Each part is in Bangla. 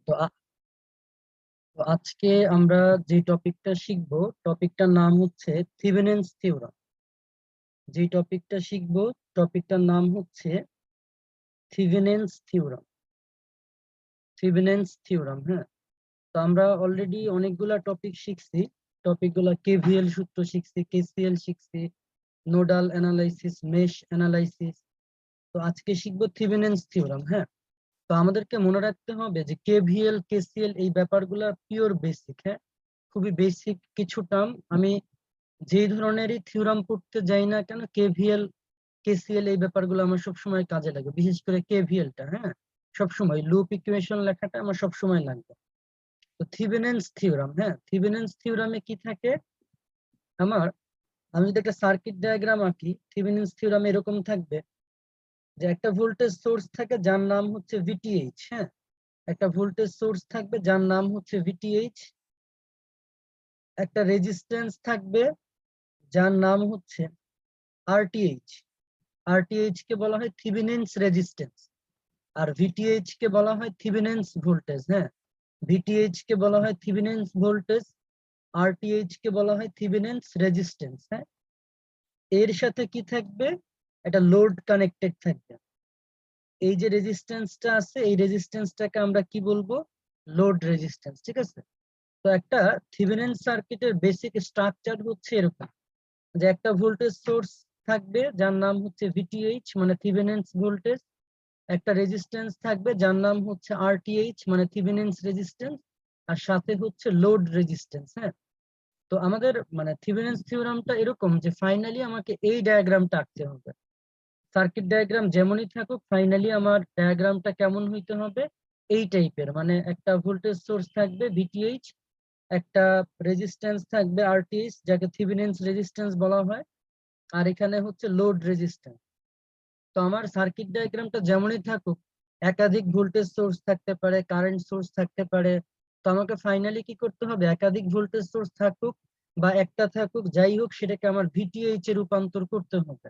তো তো আজকে আমরা যে টপিকটা শিখবো, টপিকটার নাম হচ্ছে থিভেনিনস থিওরাম। যে টপিকটা শিখবো, টপিকটার নাম হচ্ছে থিভেনিনস থিওরাম। থিভেনিনস থিওরাম, হ্যাঁ। তো আমরা অলরেডি অনেকগুলা টপিক শিখছি। টপিকগুলা কেভিএল সূত্র শিখছি, কেসিএল শিখছি, নোডাল অ্যানালাইসিস, মেশ অ্যানালাইসিস। তো আজকে শিখবো থিভেনিনস থিওরাম, হ্যাঁ। তো আমাদেরকে মনে রাখতে হবে যে কেভিএল, কেসিএল এই ব্যাপারগুলা পিওর বেসিক, হ্যাঁ, খুবই বেসিক কিছু টার্ম। আমি যেই ধরনেরই থিওরাম পড়তে যাই না কেন, কেভিএল, কেসিএল এই ব্যাপারগুলো আমার সবসময় কাজে লাগে, বিশেষ করে কেভিএলটা, হ্যাঁ। সবসময় লুপ ইকুয়েশন লেখাটা আমার সবসময় লাগবে। তো থিভেনিনস থিওরাম, হ্যাঁ, থিভেনিনস থিওরামে কি থাকে আমার, আমি যদি একটা সার্কিট ডায়াগ্রাম আঁকি, থিভেনিনস থিওরামে এরকম থাকবে যে একটা ভোল্টেজ সোর্স থাকে যার নাম হচ্ছে ভিটিএইচ, হ্যাঁ। একটা ভোল্টেজ সোর্স থাকবে যার নাম হচ্ছে ভিটিএইচ। একটা রেজিস্ট্যান্স থাকবে যার নাম হচ্ছে আরটিএইচ। আরটিএইচ কে বলা হয় থিভেনিনস রেজিস্ট্যান্স, আর ভিটিএইচ কে বলা হয় থিভেনিনস ভোল্টেজ, হ্যাঁ। ভিটিএইচ কে বলা হয় থিভেনিনস ভোল্টেজ, আরটিএইচ কে বলা হয় থিভেনিনস রেজিস্ট্যান্স, হ্যাঁ। এর সাথে কি থাকবে, একটা লোড কানেক্টেড থাকবে। এই যে রেজিস্ট্যান্সটা আছে, এই রেজিস্ট্যান্সটাকে আমরা কি বলবো, লোড রেজিস্ট্যান্স, ঠিক আছে। তো একটা থিভেনিনস সার্কিটের বেসিক স্ট্রাকচার হচ্ছে এরকম, যে একটা ভোল্টেজ সোর্স থাকবে যার নাম হচ্ছে ভিটিএইচ মানে থিভেনিনস ভোল্টেজ, একটা রেজিস্ট্যান্স থাকবে যার নাম হচ্ছে আরটিএইচ মানে থিভেনিনস রেজিস্ট্যান্স, আর সাথে হচ্ছে লোড রেজিস্ট্যান্স, হ্যাঁ। তো আমাদের মানে থিভেনিনস থিওরামটা এরকম যে ফাইনালি আমাকে এই ডায়াগ্রামটা আঁকতে হবে। সার্কিট ডায়াগ্রাম যেমনই থাকুক, ফাইনালি আমার ডায়াগ্রামটা কেমন হইতে হবে, এই টাইপের, মানে একটা ভোল্টেজ সোর্স থাকবে ভিটিএইচ, একটা রেজিস্ট্যান্স থাকবে আরটিএইচ যাকে থিভেনিনস রেজিস্ট্যান্স বলা হয়, আর এখানে হচ্ছে লোড রেজিস্ট্যান্স। তো আমার সার্কিট ডায়াগ্রামটা যেমনই থাকুক, একাধিক ভোল্টেজ সোর্স থাকতে পারে, কারেন্ট সোর্স থাকতে পারে। তো আমাকে ফাইনালি কি করতে হবে, একাধিক ভোল্টেজ সোর্স থাকুক বা একটা থাকুক, যাই হোক সেটাকে আমার ভিটিএইচ এ রূপান্তর করতে হবে।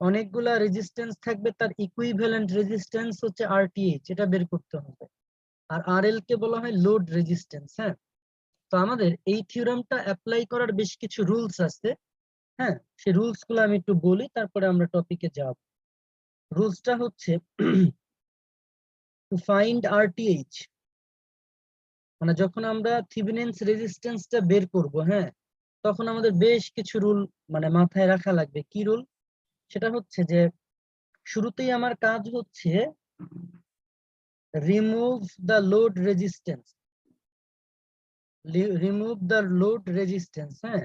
অনেকগুলা রেজিস্ট্যান্স থাকবে, তার ইকুইভ্যালেন্ট রেজিস্ট্যান্স হচ্ছে আরটিএইচ, এটা বের করতে হবে। আর আরএল কে বলা হয় লোড রেজিস্ট্যান্স, হ্যাঁ। তো আমাদের এই থিওরামটা অ্যাপ্লাই করার বেশ কিছু রুলস আছে, হ্যাঁ। সেই রুলস গুলো আমি একটু বলি, তারপরে আমরা টপিকে যাব। রুলসটা হচ্ছে টু ফাইন্ড আরটিএইচ, মানে যখন আমরা থিভেনিনস রেজিস্ট্যান্সটা বের করব, হ্যাঁ, তখন আমাদের বেশ কিছু রুল মানে মাথায় রাখা লাগবে। কি রুল, সেটা হচ্ছে যে শুরুতেই আমার কাজ হচ্ছে remove the load resistance, remove the load resistance, হ্যাঁ।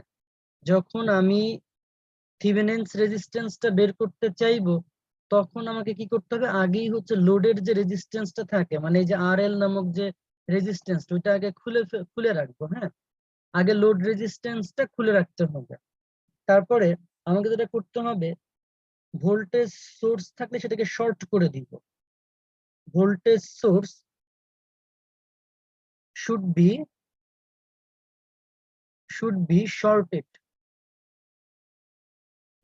যখন আমি থিভেনিনস রেজিস্ট্যান্সটা বের করতে চাইবো, তখন আমাকে কি করতে হবে, আগেই হচ্ছে লোডের যে রেজিস্ট্যান্সটা থাকে, মানে এই যে আরএল নামক যে রেজিস্ট্যান্স, ওইটা আগে খুলে রাখবো, হ্যাঁ। আগে লোড রেজিস্ট্যান্সটা খুলে রাখতে হবে। তারপরে আমাকে যেটা করতে হবে, ভোল্টেজ সোর্স থাকলে সেটাকে শর্ট করে দিব। Voltage source should be shorted.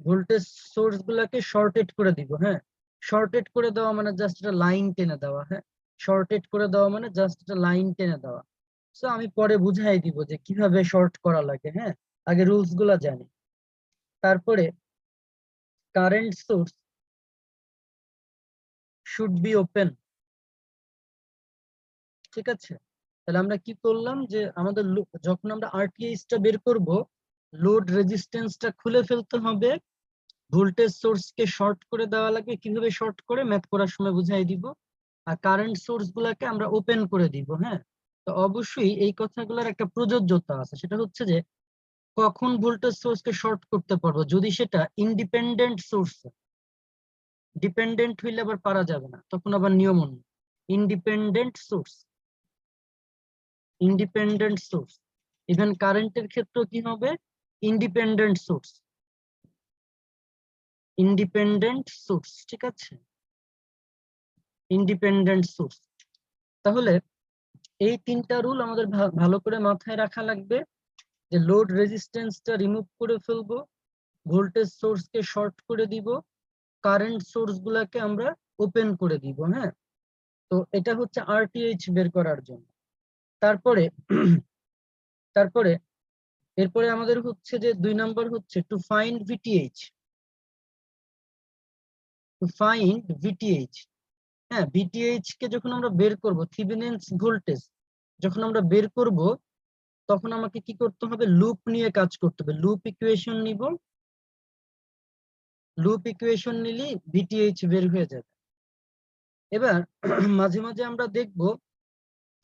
Voltage source গুলাকে শর্টেড করে দিব, হ্যাঁ। শর্টেড করে দেওয়া মানে জাস্ট একটা লাইন টেনে দেওয়া, হ্যাঁ। শর্টেড করে দেওয়া মানে জাস্ট একটা লাইন টেনে দেওয়া। সো আমি পরে বুঝাই দিব যে কিভাবে শর্ট করা লাগে, হ্যাঁ। আগে রুলস গুলা জানি। তারপরে current source should be open, ঠিক আছে। তাহলে আমরা কি করলাম, যে আমাদের যখন আমরা আরটিএইচ টা বের করব, লোড রেজিস্ট্যান্সটা খুলে ফেলতে হবে, ভোল্টেজ সোর্স কে শর্ট করে দেওয়া লাগবে, কিভাবে শর্ট করে ম্যাথ করার সময় বুঝাই দিব। আর কারেন্ট সোর্স গুলাকে আমরা ওপেন করে দিব, হ্যাঁ। তো অবশ্যই এই কথাগুলোর একটা প্রযোজ্যতা আছে, সেটা হচ্ছে যে কখন ভোল্টেজ সোর্স কে শর্ট করতে পারবো, যদি সেটা ইন্ডিপেন্ডেন্ট সোর্স। ডিপেন্ডেন্ট হইলে আবার পারা যাবে না, তখন আবার নিয়ম অন্য। Independent source, independent source, even কারেন্টের ক্ষেত্রেও কি হবে, ইন্ডিপেন্ডেন্ট সোর্স, ইন্ডিপেন্ডেন্ট সোর্স, ঠিক আছে, ইন্ডিপেন্ডেন্ট সোর্স। তাহলে এই তিনটা রুল আমাদের ভালো করে মাথায় রাখা লাগবে, যে লোড রেজিস্ট্যান্সটা রিমুভ করে ফেলবো, ভোল্টেজ সোর্স কে শর্ট করে দিব, কারেন্ট সোর্স গুলাকে আমরা ওপেন করে দিব, হ্যাঁ। তো এটা হচ্ছে আরটিএইচ বের করার জন্য। তারপরে তারপরে এরপরে আমাদের হচ্ছে যে 2 নাম্বার হচ্ছে to find VTH. To find VTH, হ্যাঁ, ভিটিএইচ কে যখন আমরা বের করব, থেভেনিনস ভোল্টেজ যখন আমরা বের করব, তখন আমাকে কি করতে হবে, লুপ নিয়ে কাজ করতে হবে। লুপ ইকুয়েশন নিব, লুপ ইকুয়েশন নিলে ভিটিএইচ বের হয়ে যাবে। এবার মাঝে মাঝে আমরা দেখব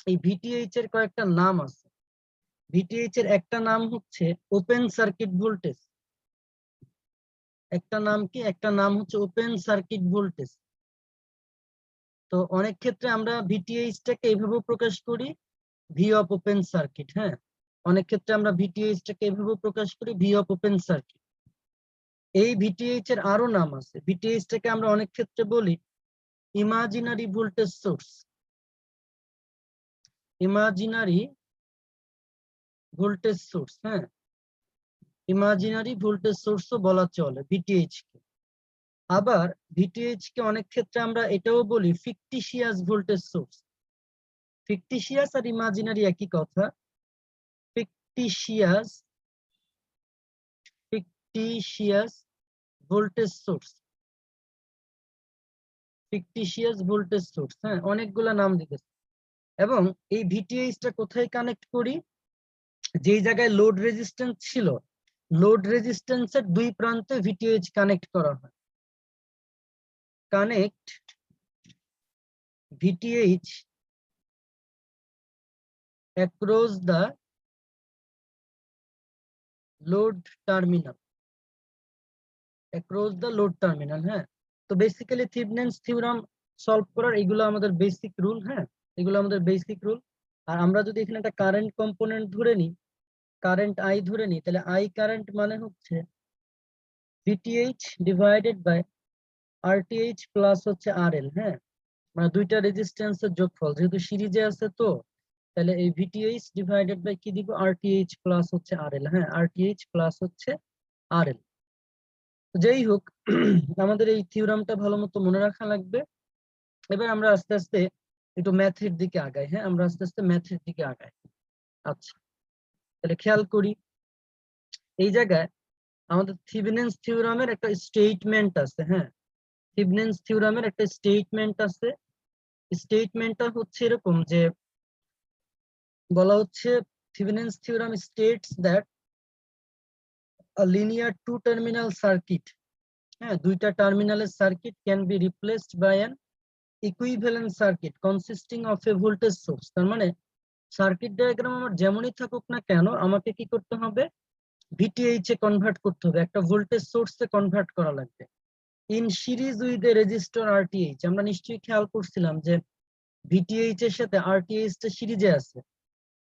এই ভিটিএইচ এর কয়েকটা নাম আছে। ভিটিএইচ এর একটা নাম হচ্ছে ওপেন সার্কিট ভোল্টেজ। একটা নাম কি, একটা নাম হচ্ছে ওপেন সার্কিট ভোল্টেজ। তো অনেক ক্ষেত্রে আমরা ভিটিএইচ টাকে এইভাবে প্রকাশ করি, ভি অফ ওপেন সার্কিট। হ্যাঁ, অনেক ক্ষেত্রে আমরা ভিটিএইচ টাকে এইভাবে প্রকাশ করি, ভি অফ ওপেন সার্কিট। এই ভিটিএইচ এর আরো নাম আছে। ভিটিএইচ টাকে আমরা অনেক ক্ষেত্রে বলি imaginary voltage source. Imaginary voltage source, হ্যাঁ, ইমাজিনারি ভোল্টেজ সোর্সও বলা চলে ভিটিএইচ কে। আবার ভিটিএইচ কে অনেক ক্ষেত্রে আমরা এটাও বলি ফিকটিশিয়াস ভোল্টেজ সোর্স। ফিকটিশিয়াস আর ইমাজিনারি একই কথা। Fictitious fictitious voltage source, fictitious voltage source, হ্যাঁ, অনেকগুলা নাম দিতেছে। এবং এই ভিটিএইচ টা কোথায় কানেক্ট করি, যেই জায়গায় লোড রেজিস্ট্যান্স ছিল, লোড রেজিস্ট্যান্সের দুই প্রান্তে ভিটিএইচ কানেক্ট করা হয়। Connect VTH across the load terminal, across the load terminal. হ্যাঁ, তো বেসিক্যালি থেভেনিনস থিওরাম সলভ করার এগুলো আমাদের বেসিক রুল। হ্যাঁ, এগুলো আমাদের বেসিক রুল। আর আমরা যদি এখানে একটা কারেন্ট কম্পোনেন্ট ধরে নিই, কারেন্ট আই ধরে নিই, তাহলে আই কারেন্ট মানে হচ্ছে ভিটিএইচ ডিভাইডেড বাই আরটিএইচ প্লাস হচ্ছে আরএল। হ্যাঁ, মানে দুইটা রেজিস্ট্যান্সের যোগফল, যেহেতু সিরিজে আছে তো, তাহলে এই ভিটিএইচ ডিভাইডেড বাই কি দিব, আরটিএইচ প্লাস হচ্ছে আরএল। হ্যাঁ, আরটিএইচ প্লাস হচ্ছে আরএল। যাই হোক, আমাদের এই থিওরামটা ভালো মতো মনে রাখা লাগবে। এবার আমরা আস্তে আস্তে একটু ম্যাথের দিকে আগাই। হ্যাঁ, আমরা আস্তে আস্তে ম্যাথের দিকে আগাই। আচ্ছা, তাহলে খেয়াল করি, এই জায়গায় আমাদের থেভেনিনস থিওরামের একটা স্টেটমেন্ট আছে। হ্যাঁ, থেভেনিনস থিওরামের একটা স্টেটমেন্ট আছে। স্টেটমেন্টটা হচ্ছে এরকম যে বলা হচ্ছে Thevenin's theorem states that a linear two terminal circuit, হ্যাঁ, দুইটা টার্মিনালের circuit can be replaced by an equivalent circuit consisting of a voltage source. তার মানে সার্কিট ডায়াগ্রাম আমার যেমনই থাকুক না কেন, আমাকে কি করতে হবে, ভিটিএইচ এ কনভার্ট করতে হবে, একটা ভোল্টেজ সোর্সে কনভার্ট করা লাগবে in series with a resistor RTH. আমরা নিশ্চয়ই খেয়াল করছিলাম যে ভিটিএইচ এর সাথে আরটিএইচ টা সিরিজে আছে,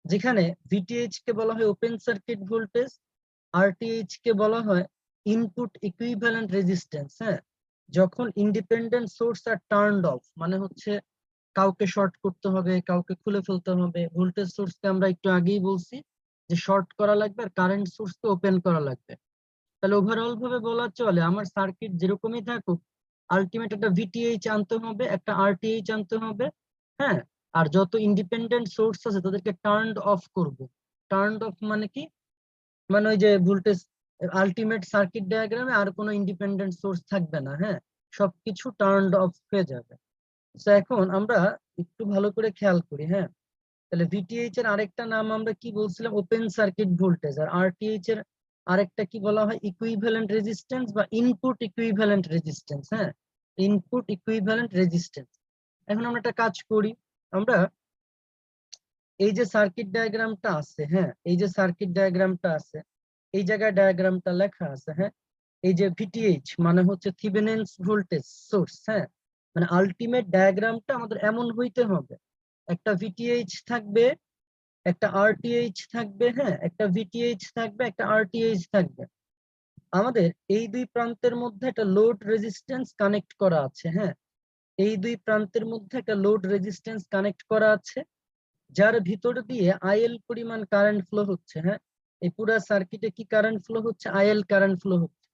যেখানে ভিটিএইচ কে বলা হয় ওপেন সার্কিট ভোল্টেজ, আরটিএইচ কে বলা হয় ইনপুট ইকুইভ্যালেন্ট রেজিস্ট্যান্স। হ্যাঁ, যখন independent source are turned off, মানে হচ্ছে কাউকে শর্ট করতে হবে, কাউকে খুলে ফেলতে হবে। ভোল্টেজ সোর্সকে আমরা একটু আগেই বলছি যে শর্ট করা লাগবে, আর কারেন্ট সোর্সকে ওপেন করা লাগবে। তাহলে ওভারঅল ভাবে বলা চলে আমার সার্কিট যেরকমই থাকুক, আলটিমেট একটা ভিটিএইচ আনতে হবে, একটা আরটিএইচ আনতে হবে। হ্যাঁ, আর যত ইন্ডিপেন্ডেন্ট সোর্স আছে তাদেরকে টার্নড অফ করব। টার্নড অফ মানে কি, মানে ওই যে ভোল্টেজ আলটিমেট সার্কিট ডায়াগ্রামে আর কোনো ইন্ডিপেন্ডেন্ট সোর্স থাকবে না। হ্যাঁ, সবকিছু টার্নড অফ হয়ে যাবে। তো এখন আমরা একটু ভালো করে খেয়াল করি। হ্যাঁ, তাহলে ভিটিএইচ এর আরেকটা নাম আমরা কি বলছিলাম, ওপেন সার্কিট ভোল্টেজ। আর আরটিএইচ এর আরেকটা কি বলা হয়, ইকুইভ্যালেন্ট রেজিস্ট্যান্স বা ইনপুট ইকুইভ্যালেন্ট রেজিস্ট্যান্স। হ্যাঁ, ইনপুট ইকুইভ্যালেন্ট রেজিস্ট্যান্স। এখন আমরা একটা কাজ করি, আমরা এই যে সার্কিট ডায়াগ্রামটা আছে, হ্যাঁ, এই যে সার্কিট ডায়াগ্রামটা আছে, এই জায়গায় ডায়াগ্রামটা লেখা আছে। হ্যাঁ, এই যে ভিটিএইচ মানে হচ্ছে থেভেনিনস ভোল্টেজ সোর্স। হ্যাঁ, মানে আলটিমেট ডায়াগ্রামটা আমাদের এমন হইতে হবে, একটা ভিটিএইচ থাকবে, একটা আরটিএইচ থাকবে, হ্যাঁ, একটা ভিটিএইচ থাকবে, একটা আরটিএইচ থাকবে। আমাদের এই দুই প্রান্তের মধ্যে একটা লোড রেজিস্ট্যান্স কানেক্ট করা আছে। হ্যাঁ, এই দুই প্রান্তের মধ্যে একটা লোড রেজিস্ট্যান্স কানেক্ট করা আছে, যার ভিতর দিয়ে আইএল পরিমাণ কারেন্ট ফ্লো হচ্ছে। হ্যাঁ, এই পুরা সার্কিটে কি কারেন্ট ফ্লো হচ্ছে, আইএল কারেন্ট ফ্লো হচ্ছে।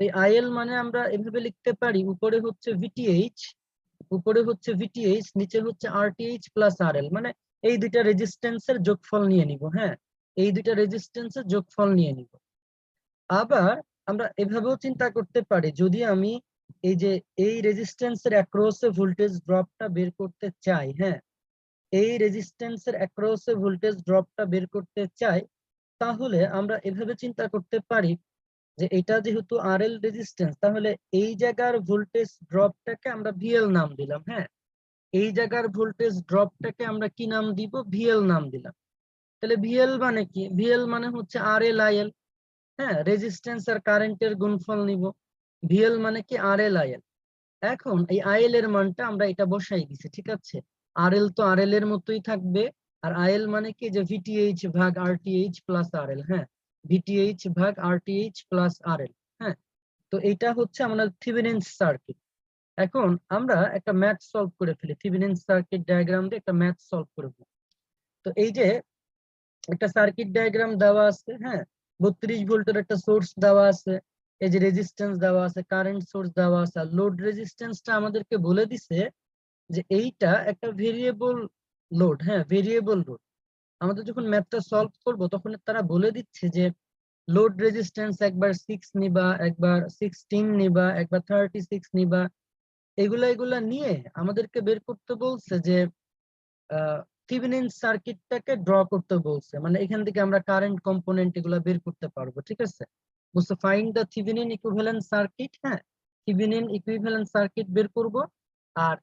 এই আইএল মানে আমরা এভাবে লিখতে পারি, উপরে হচ্ছে ভিটিএইচ, উপরে হচ্ছে ভিটিএইচ, নিচে হচ্ছে আরটিএইচ প্লাস আরএল, মানে এই দুইটা রেজিস্ট্যান্সের যোগফল নিয়ে নিব। হ্যাঁ, এই দুইটা রেজিস্ট্যান্সের যোগফল নিয়ে নিব। আবার আমরা এভাবেও চিন্তা করতে পারি, যদি আমি এই যে এই রেজিস্ট্যান্সের অ্যাক্রসে ভোল্টেজ ড্রপটা বের করতে চাই, হ্যাঁ, এই রেজিস্ট্যান্সের অ্যাক্রসে ভোল্টেজ ড্রপটা বের করতে চাই, তাহলে আমরা এভাবে চিন্তা করতে পারি যে এটা যেহেতু আরএল রেজিস্ট্যান্স, তাহলে এই জায়গার ভোল্টেজ ড্রপটাকে আমরা ভিএল নাম দিলাম। হ্যাঁ, এই জায়গার ভোল্টেজ ড্রপটাকে আমরা কি নাম দিব? ভিএল নাম দিলাম। তাহলে ভিএল মানে কি? ভিএল মানে হচ্ছে আরএল আইএল। হ্যাঁ, রেজিস্ট্যান্স আর কারেন্টের গুণফল নিব। ভিএল মানে কি? RL IL. এখন এই আইএল এর মানটা আমরা এটা বসাই দিছি, ঠিক আছে। আরএল তো আরএল এর মতোই থাকবে, আর আইএল মানে কি? যে ভিটিএইচ ভাগ আরটিএইচ প্লাস আরএল। হ্যাঁ, ভিটিএইচ ভাগ আরটিএইচ প্লাস আরএল। হ্যাঁ, তো এটা হচ্ছে আমাদের থিভেনিনস সার্কিট। এখন আমরা একটা ম্যাথ সলভ করে ফেলি, থিভেনিনস সার্কিট ডায়াগ্রাম দিয়ে একটা ম্যাথ সলভ করব। তো এই যে একটা সার্কিট ডায়াগ্রাম দেওয়া আছে, হ্যাঁ, 32 ভোল্টের একটা সোর্স দেওয়া আছে, এই যে রেজিস্ট্যান্স দেওয়া আছে, কারেন্ট সোর্স দেওয়া আছে, আর লোড রেজিস্ট্যান্সটা আমাদেরকে বলে দিছে যে এইটা একটা ভেরিয়েবল লোড। হ্যাঁ, ভেরিয়েবল লোড। আমাদের যখন ম্যাথটা সলভ করব তখন তারা বলে দিচ্ছে যে লোড রেজিস্ট্যান্স একবার 6 নিবা, একবার 16 নিবা, একবার 36 নিবা, এগুলা নিয়ে আমাদেরকে বের করতে বলছে যে থিভেনিন সার্কিটটাকে ড্র করতে বলছে। মানে এখান থেকে আমরা কারেন্ট কম্পোনেন্ট এগুলা বের করতে পারবো, ঠিক আছে। বুঝছো? Find the Thevenin equivalent circuit. হ্যাঁ, থিভেনিন ইকুইভ্যালেন্ট সার্কিট বের করব, আর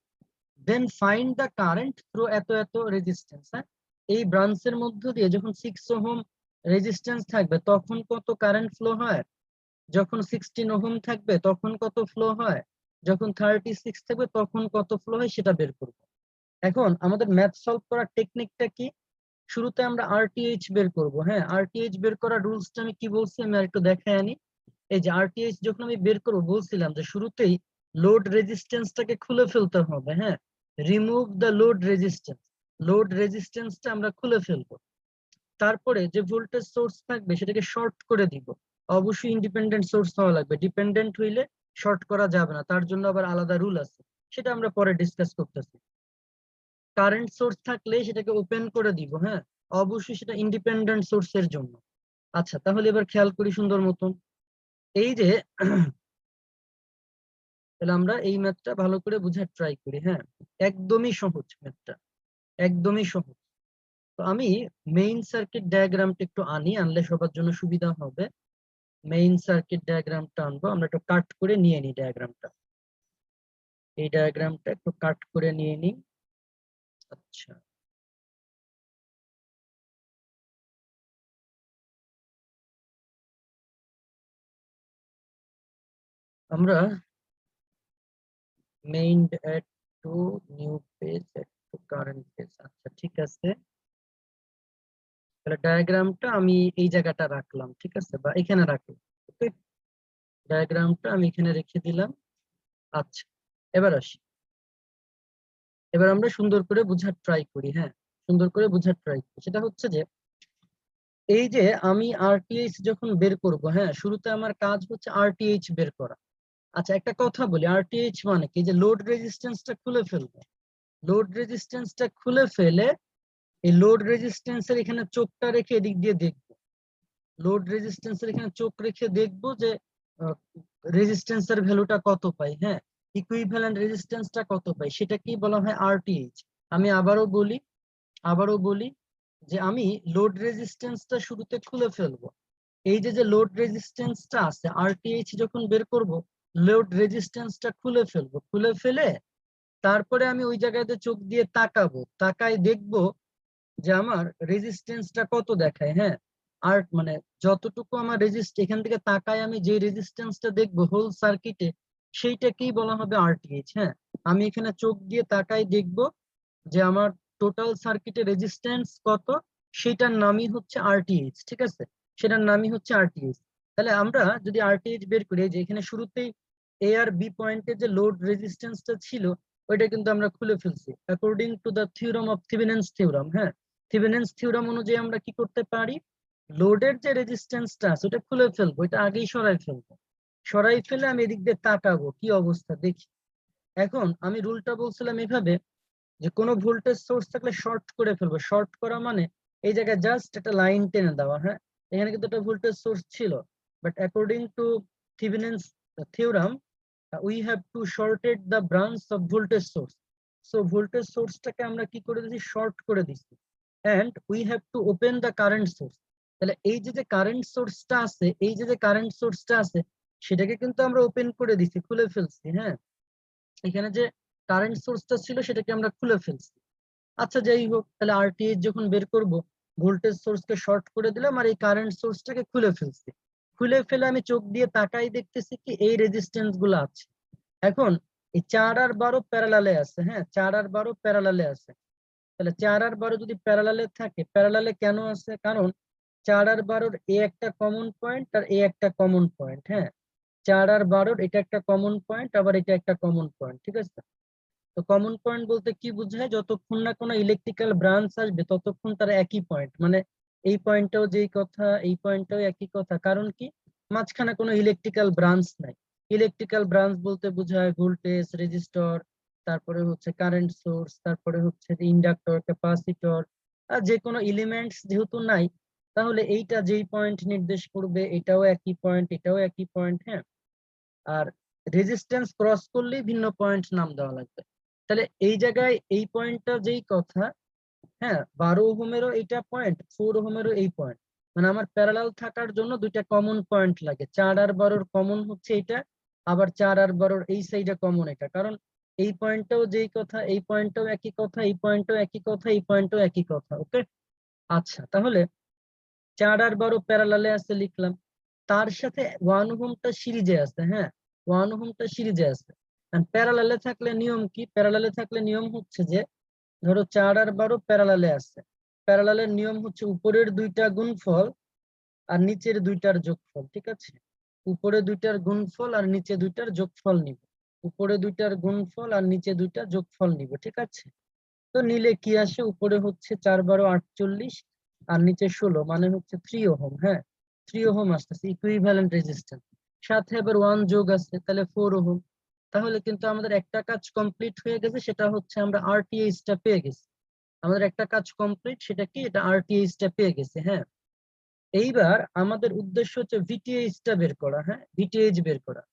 then find the current through এত এত রেজিস্ট্যান্স। হ্যাঁ, এই ব্রাঞ্চের মধ্য দিয়ে যখন 6 ওহম রেজিস্ট্যান্স থাকবে তখন কত কারেন্ট ফ্লো হয়, যখন 16 ওহম থাকবে তখন কত ফ্লো হয়, যখন 36 থাকবে তখন কত ফ্লো হয়, সেটা বের করব। এখন আমাদের ম্যাথ সলভ করার টেকনিকটা কি? শুরুতে আমরা আরটিএইচ বের করব। হ্যাঁ, আরটিএইচ বের করার রুলসটা আমি কি বলছি আমি একটু দেখাই আনি। এই যে আরটিএইচ যখন আমি বের করব বলছিলাম যে শুরুতেই লোড রেজিস্ট্যান্সটাকে খুলে ফেলতে হবে। হ্যাঁ, remove the load resistance, load রেজিস্ট্যান্সটা আমরা খুলে ফেলবো। তারপরে যে ভোল্টেজ সোর্স থাকবে সেটাকে শর্ট করে দিব। অবশ্যই ইন্ডিপেন্ডেন্ট সোর্স হওয়া লাগবে, ডিপেন্ডেন্ট হইলে শর্ট করা যাবে না, তার জন্য আবার আলাদা রুল আছে, সেটা আমরা পরে ডিসকাস করতেছি। কারেন্ট সোর্স থাকলে সেটাকে ওপেন করে দিব। হ্যাঁ, অবশ্যই সেটা ইন্ডিপেন্ডেন্ট সোর্সের জন্য। আচ্ছা, তাহলে এবার খেয়াল করি সুন্দর মতন। এই যে তাহলে আমরা এই ম্যাথটা ভালো করে বুঝার ট্রাই করি। হ্যাঁ, একদমই সহজ ম্যাথটা, একদমই সহজ। তো আমি মেইন সার্কিট ডায়াগ্রামটা একটু আনি, আনলে সবার জন্য সুবিধা হবে। মেইন সার্কিট ডায়াগ্রামটা আনবো, আমরা একটু কাট করে নিয়ে নিই ডায়াগ্রামটা। এই ডায়াগ্রামটা একটু কাট করে নিয়ে নিই। আচ্ছা, আমরা main add to new page, add to current page. আচ্ছা, ঠিক আছে। তাহলে ডায়াগ্রামটা আমি এই জায়গাটা রাখলাম, ঠিক আছে, বা এখানে রাখলাম। ওকে, ডায়াগ্রামটা আমি এখানে রেখে দিলাম। আচ্ছা, এবার আসি। এবার আমরা সুন্দর করে বুঝার ট্রাই করি। হ্যাঁ, সুন্দর করে বুঝার ট্রাই করি। সেটা হচ্ছে যে এই যে আমি আরটিএইচ যখন বের করব, হ্যাঁ, শুরুতে আমার কাজ হচ্ছে আরটিএইচ বের করা। আচ্ছা, একটা কথা বলি, আরটিএইচ মানে কি? যে লোড রেজিস্ট্যান্সটা খুলে ফেলবো। লোড রেজিস্ট্যান্সটা খুলে ফেলে এই লোড রেজিস্ট্যান্সের এখানে চোখটা রেখে এদিক দিয়ে দেখবো। লোড রেজিস্ট্যান্সের এখানে চোখ রেখে দেখবো যে রেজিস্ট্যান্সের ভ্যালুটা কত পাই। হ্যাঁ, ইকুইভ্যালেন্ট রেজিস্ট্যান্সটা কত পাই, সেটা কি বলা হয়? আরটিএইচ। আমি আবারও বলি যে আমি লোড রেজিস্ট্যান্সটা শুরুতে খুলে ফেলবো। এই যে যে লোড রেজিস্ট্যান্সটা আছে, আরটিএইচ যখন বের করব, লোড রেজিস্ট্যান্সটা খুলে ফেলবো। খুলে ফেলে তারপরে আমি ওই জায়গাতে চোখ দিয়ে তাকাবো, তাকাই দেখবো যে আমার রেজিস্ট্যান্সটা কত দেখায়। হ্যাঁ, আর মানে যতটুকু আমার এখান থেকে তাকায় আমি যে রেজিস্ট্যান্সটা দেখবো হোল সার্কিটে, সেইটাকেই বলা হবে আরটিএইচ। হ্যাঁ, আমি এখানে চোখ দিয়ে তাকাই দেখবো যে আমার টোটাল সার্কিটে রেজিস্ট্যান্স কত, সেটার নামই হচ্ছে আরটিএইচ, ঠিক আছে, সেটার নামই হচ্ছে আরটিএইচ। তাহলে আমরা যদি আরটিএইচ বের করি, যে এখানে শুরুতেই এ আর বি পয়েন্টে যে লোড রেজিস্ট্যান্সটা ছিল ওইটা কিন্তু আমরা খুলে ফেলছি according to the theorem of Thevenin's theorem. হ্যাঁ, থিভেনিনস থিওরাম অনুযায়ী আমরা কি করতে পারি? লোডের যে রেজিস্ট্যান্সটা আছে ওটা খুলে ফেলবো, এটা আগেই সরাই ফেলবো। সরাই ফেলে আমি এদিক দিয়ে তাকাবো কি অবস্থা দেখি। এখন আমি রুলটা বলছিলাম এভাবে যে কোনো ভোল্টেজ সোর্স থাকলে শর্ট করে ফেলবো। শর্ট করা মানে এই জায়গায় জাস্ট একটা লাইন টেনে দেওয়া। হ্যাঁ, এখানে কিন্তু একটা ভোল্টেজ সোর্স ছিল, but according to Thevenin's theorem we have to shorted the branch of voltage source. So voltage সোর্সটাকে আমরা কি করে দিচ্ছি, শর্ট করে দিচ্ছি, and we have to open the current source. তাহলে এই যে কারেন্ট সোর্সটা আছে, এই যে কারেন্ট সোর্সটা আছে সেটাকে কিন্তু আমরা ওপেন করে দিচ্ছি, খুলে ফেলছি। হ্যাঁ, এখানে যে কারেন্ট সোর্সটা ছিল সেটাকে আমরা খুলে ফেলছি। আচ্ছা যাই হোক, তাহলে আরটিএইচ যখন বের করব, ভোল্টেজ সোর্সকে শর্ট করে দিলাম আর এই কারেন্ট সোর্সটাকে খুলে ফেলছি। খুলে ফেলে আমি চোখ দিয়ে তাকাই দেখতেছি কি এই রেজিস্ট্যান্স গুলো আছে। এখন এই 4 আর 12 প্যারালালে আছে। হ্যাঁ, 4 আর 12 প্যারালালে আছে। তাহলে 4 আর 12 যদি প্যারালালে থাকে, প্যারালালে কেন আছে? কারণ 4 আর 12 এ একটা কমন পয়েন্ট আর এ একটা কমন পয়েন্ট। হ্যাঁ, 4 আর 12 এটা একটা কমন পয়েন্ট, আবার এটা একটা কমন পয়েন্ট। ঠিক আছে, তো কমন পয়েন্ট বলতে কি বোঝায়? যতক্ষণ না কোনো ইলেকট্রিক্যাল ব্রাঞ্চ আসবে ততক্ষণ তারা একই পয়েন্ট। মানে এই পয়েন্টটাও যেই কথা, এই পয়েন্টটাও একই কথা। কারণ কি, মাঝখানে কোনো ইলেকট্রিক্যাল ব্রাঞ্চ নাই। ইলেকট্রিক্যাল ব্রাঞ্চ বলতে বোঝায় ভোল্টেজ, রেজিস্টর, তারপরে হচ্ছে কারেন্ট সোর্স, তারপরে হচ্ছে ইন্ডাক্টর, ক্যাপাসিটর। আর যে কোনো এলিমেন্টস যেহেতু নাই, তাহলে এইটা যেই পয়েন্ট নির্দেশ করবে এটাও একই পয়েন্ট, এটাও একই পয়েন্ট। হ্যাঁ, আর রেজিস্ট্যান্স ক্রস করলেই ভিন্ন পয়েন্ট নাম দেওয়া লাগবে। তাহলে এই জায়গায় এই পয়েন্টটা যেই কথা, হ্যাঁ, 12 ওহমেরও এইটা পয়েন্ট, 4 ওহমেরও এই পয়েন্ট। মানে আমার প্যারালাল থাকার জন্য দুইটা কমন পয়েন্ট লাগে। 4 আর 12 কমন হচ্ছে এটা, আবার 4 আর 12 এই সাইডে কমন এটা। কারণ এই পয়েন্টটাও যেই কথা, এই পয়েন্টটাও একই কথা, এই পয়েন্টটাও একই কথা, এই পয়েন্টটাও একই কথা। ওকে, আচ্ছা, তাহলে 4 আর 12 প্যারালালে আছে লিখলাম, তার সাথে 1 ওহমটা সিরিজে আছে। হ্যাঁ, 1 ওহমটা সিরিজে আছে। প্যারালালে থাকলে নিয়ম কি? প্যারালালে থাকলে নিয়ম হচ্ছে যে, ধরো 4 আর 12 প্যারালালে আছে, প্যারালালের নিয়ম হচ্ছে উপরের দুইটা গুণফল আর নিচের দুইটার যোগফল। ঠিক আছে, উপরে দুইটার গুণফল আর নিচে দুইটার যোগফল নিব। উপরে দুইটার গুণফল আর নিচে দুইটা যোগফল নিব। ঠিক আছে, তো নিলে কি আসে? উপরে হচ্ছে 4 12 48 আর নিচে 16, মানে হচ্ছে 3 ওহম। হ্যাঁ, 3 ওহম আসতেছে ইকুইভ্যালেন্ট রেজিস্ট্যান্স। সাথে আবার 1 যোগ আছে, তাহলে 4 ওহম। তাহলে কিন্তু আমাদের একটা কাজ কমপ্লিট হয়ে গেছে, সেটা হচ্ছে আমরা আরটিএইচ টা পেয়ে গেছি। আমাদের একটা কাজ কমপ্লিট, সেটা কি? এটা আরটিএইচ টা পেয়ে গেছে। হ্যাঁ, এইবার আমাদের উদ্দেশ্য হচ্ছে ভিটিএইচ টা বের করা। হ্যাঁ, ভিটিএইচ বের করা।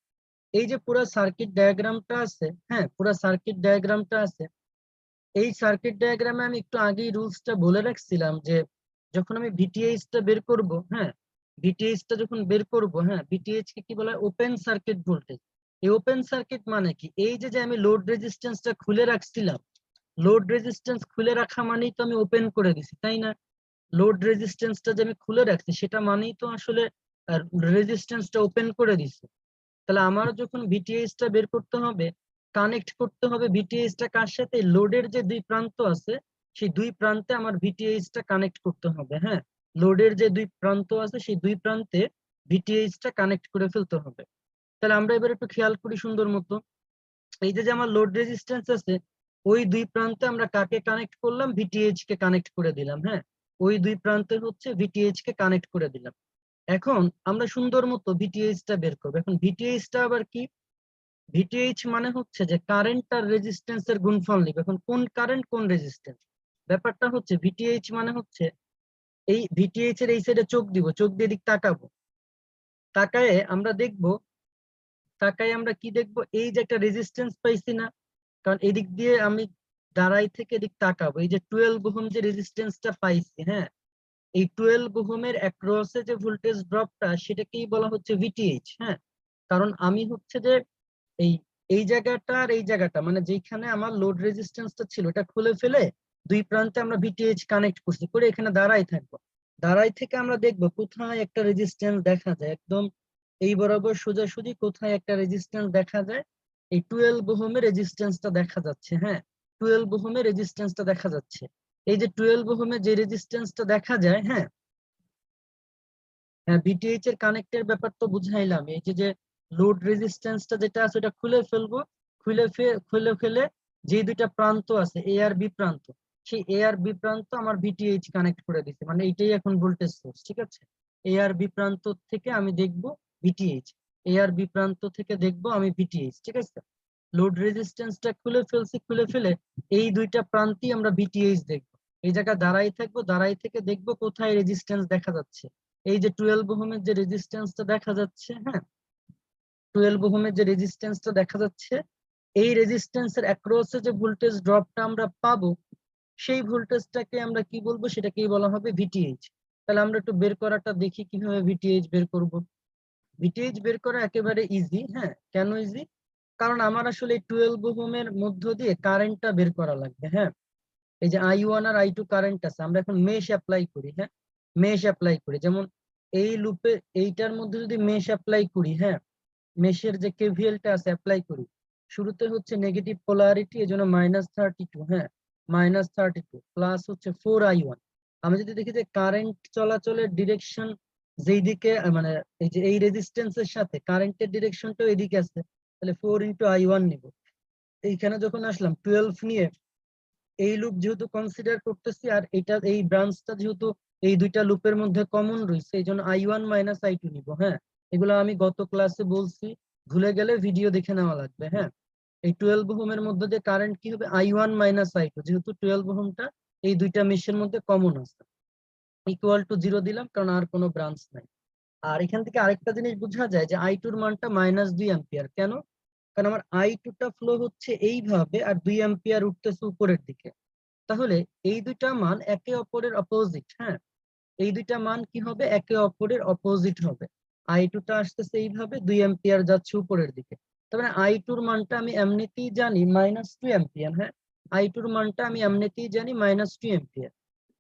এই যে পুরো সার্কিট ডায়াগ্রামটা আছে, হ্যাঁ, পুরো সার্কিট ডায়াগ্রামটা আছে, এই সার্কিট ডায়াগ্রামে আমি একটু আগেই রুলসটা বলে রাখছিলাম যে যখন আমি ভিটিএইচ টা বের করব, হ্যাঁ, ভিটিএইচ টা যখন বের করব, হ্যাঁ, ভিটিএইচ কে কি বলা হয়? Open circuit voltage. এই ওপেন সার্কিট মানে কি? এই যে আমি লোড রেজিস্ট্যান্সটা খুলে রাখছিলাম, লোড রেজিস্ট্যান্স খুলে রাখা মানেই তো আমি ওপেন করে দিছি, তাই না? লোড রেজিস্ট্যান্সটা যে আমি খুলে রাখছি সেটা মানেই তো আসলে রেজিস্ট্যান্সটা ওপেন করে দিছি। তাহলে আমার যখন ভিটিএইচ টা বের করতে হবে, কানেক্ট করতে হবে ভিটিএইচ টা কার সাথে? লোডের যে দুই প্রান্ত আছে সেই দুই প্রান্তে আমার ভিটিএইচ টা কানেক্ট করতে হবে। হ্যাঁ, লোডের যে দুই প্রান্ত আছে সেই দুই প্রান্তে ভিটিএইচ টা কানেক্ট করে ফেলতে হবে। তাহলে আমরা এবার একটু খেয়াল করি সুন্দর মতো। এই যে আমার লোড রেজিস্ট্যান্স আছে, ওই দুই প্রান্তে আমরা কাকে কানেক্ট করলাম? ভিটিএইচ কে কানেক্ট করে দিলাম। হ্যাঁ, ওই দুই প্রান্তে হচ্ছে ভিটিএইচ কে কানেক্ট করে দিলাম। এখন আমরা সুন্দর মতো ভিটিএইচ টা বের করবো। এখন ভিটিএইচ টা আবার কি? ভিটিএইচ মানে হচ্ছে যে কারেন্ট আর রেজিস্ট্যান্স এর গুণফল নিবে। এখন কোন কারেন্ট কোন রেজিস্ট্যান্স, ব্যাপারটা হচ্ছে ভিটিএইচ মানে হচ্ছে এই ভিটিএইচ এর এই সাইডে চোখ দিব, চোখ দিয়ে দিক তাকাবো, তাকায়ে আমরা দেখবো, তাকায় আমরা কি দেখবো? এই যে একটা রেজিস্ট্যান্স পাইছি না? কারণ এদিক দিয়ে আমি দাঁড়াই থেকে এদিক তাকাবো, এই যে 12 ওহম যে রেজিস্ট্যান্সটা পাইছি, হ্যাঁ, এই 12 ওহমের অ্যাক্রসে যে ভোল্টেজ ড্রপটা সেটাকেই বলা হচ্ছে ভিটিএইচ। হ্যাঁ, কারণ আমি হচ্ছে যে এই এই জায়গাটা আর এই জায়গাটা, মানে যেখানে আমার লোড রেজিস্ট্যান্সটা ছিল এটা খুলে ফেলে দুই প্রান্তে আমরা ভিটিএইচ কানেক্ট করছি, করে এখানে দাঁড়াই থাকবো। দাঁড়াই থেকে আমরা দেখবো কোথায় একটা রেজিস্ট্যান্স দেখা যায়, একদম এই বরাবর সোজাসুজি কোথায় একটা রেজিস্ট্যান্স দেখা যায়। এই 12 ওহমের রেজিস্ট্যান্সটা দেখা যাচ্ছে। হ্যাঁ, 12 ওহমের রেজিস্ট্যান্সটা দেখা যাচ্ছে। এই যে 12 ওহমের যে রেজিস্ট্যান্সটা দেখা যায়, হ্যাঁ, হ্যাঁ, ভিটিএইচ এর কানেক্টের ব্যাপার তো বুঝাইলাম। এই যে লোড রেজিস্ট্যান্সটা যেটা আছে ওটা খুলে ফেলবো, খুলে ফেলে যে দুইটা প্রান্ত আছে এ আর বি প্রান্ত, সেই এ আর বি প্রান্ত আমার ভিটিএইচ কানেক্ট করে দিছে, মানে এইটাই এখন ভোল্টেজ সোর্স। ঠিক আছে, এ আর বি প্রান্ত থেকে আমি দেখবো ভিটিএইচ, এ আর বি প্রান্ত থেকে দেখবো আমি ভিটিএইচ। ঠিক আছে, লোড রেজিস্ট্যান্সটা খুলে ফেলে এই দুইটা প্রান্তই আমরা ভিটিএইচ দেখবো। এই জায়গায় দাঁড়াই থাকবো, দাঁড়াই থেকে দেখবো কোথায় রেজিস্ট্যান্স দেখা যাচ্ছে। এই যে 12 ওহমের যে রেজিস্ট্যান্সটা দেখা যাচ্ছে, হ্যাঁ 12 ওহমের যে রেজিস্ট্যান্সটা দেখা যাচ্ছে, এই রেজিস্ট্যান্সের অ্যাক্রসে যে ভোল্টেজ ড্রপটা আমরা পাবো, সেই ভোল্টেজটাকে আমরা কি বলবো, সেটাকেই বলা হবে ভিটিএইচ। তাহলে আমরা একটু বের করাটা দেখি কিভাবে ভিটিএইচ বের করব। ভিটিএইচ বের করা একেবারে ইজি। হ্যাঁ, কেন ইজি? কারণ আমার আসলে 12 ওহমের মধ্য দিয়ে কারেন্টটা বের করা লাগবে। হ্যাঁ, এই যে I1 আর I2 কারেন্ট আছে, আমরা এখন মেশ অ্যাপ্লাই করি। হ্যাঁ, মেশ অ্যাপ্লাই করি, যেমন এই লুপে এইটার মধ্যে যদি মেশ অ্যাপ্লাই করি, হ্যাঁ মেশের যে কেভিএলটা আছে অ্যাপ্লাই করি, শুরুতে হচ্ছে নেগেটিভ পোলারিটি, এই জন্য -32, হ্যাঁ -32 প্লাস হচ্ছে 4I1। আমি যদি দেখি যে কারেন্ট চলাচলের ডিরেকশন যেই দিকে মানে এই যে এই রেজিস্ট্যান্সের সাথে কারেন্টের ডিরেকশনটাও এদিকে আছে, তাহলে 4 × I1 নিব। এইখানে যখন আসলাম 12 নিয়ে, এই লুপ যেহেতু কনসিডার করতেছি আর এটা এই ব্রাঞ্চটা যেহেতু এই দুইটা লুপের মধ্যে কমন রয়েছে, এই জন্য I1 - I2 নিব। হ্যাঁ, এগুলো আমি গত ক্লাসে বলছি, ভুলে গেলে ভিডিও দেখে নেওয়া লাগবে। হ্যাঁ, এই 12 ওহমের মধ্যে দিয়ে কারেন্ট কি হবে, I1 - I2, যেহেতু 12 ওহমটা এই দুইটা মেশের মধ্যে কমন আছে, ইকুয়াল টু 0 দিলাম, কারণ আর কোনো ব্রাঞ্চ নাই। আর এখান থেকে আরেকটা জিনিস বোঝা যায় যে I2 এর মানটা -2 অ্যাম্পিয়ার। কেন? কারণ আমার I2 টা ফ্লো হচ্ছে এইভাবে আর 2 অ্যাম্পিয়ার উঠতেছে উপরের দিকে। তাহলে এই দুইটা মান একে অপরের অপোজিট। হ্যাঁ, এই দুইটা মান কি হবে, একে অপরের অপোজিট হবে। I2 টা আসতেছে এইভাবে, 2 অ্যাম্পিয়ার যাচ্ছে উপরের দিকে। তার মানে I2 এর মানটা আমি এমনিতেই জানি -2 অ্যাম্পিয়ার। হ্যাঁ, I2 এর মানটা আমি এমনিতেই জানি -2 অ্যাম্পিয়ার।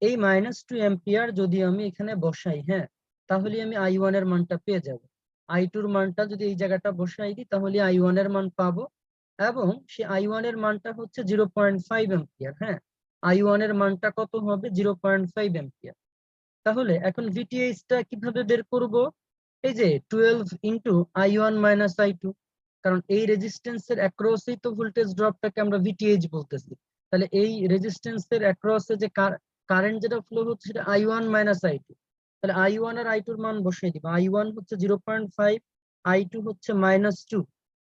এই -2 অ্যাম্পিয়ার যদি আমি এখানে বসাই, হ্যাঁ তাহলে আমি I1 এর মানটা পেয়ে যাব। I2 এর মানটা যদি এই জায়গাটা বসাই দিই, তাহলে I1 এর মান পাবো, এবং সেই I1 এর মানটা হচ্ছে 0.5 অ্যাম্পিয়ার। হ্যাঁ, I1 এর মানটা কত হবে, 0.5 অ্যাম্পিয়ার। তাহলে এখন ভিটিএইচ টা কিভাবে বের করব? এই যে 12 ইন্টু I1 - I2, কারণ এই রেজিস্ট্যান্সের অ্যাক্রসেই তো ভোল্টেজ ড্রপটাকে আমরা ভিটিএইচ বলতেছি। তাহলে এই রেজিস্ট্যান্সের অ্যাক্রসে যে কারেন্ট যেটা ফ্লো হচ্ছে সেটা I1 - I2। তাহলে I1 আর I2 এর মান বসিয়ে দিব। I1 হচ্ছে 0.5, I2 হচ্ছে -2,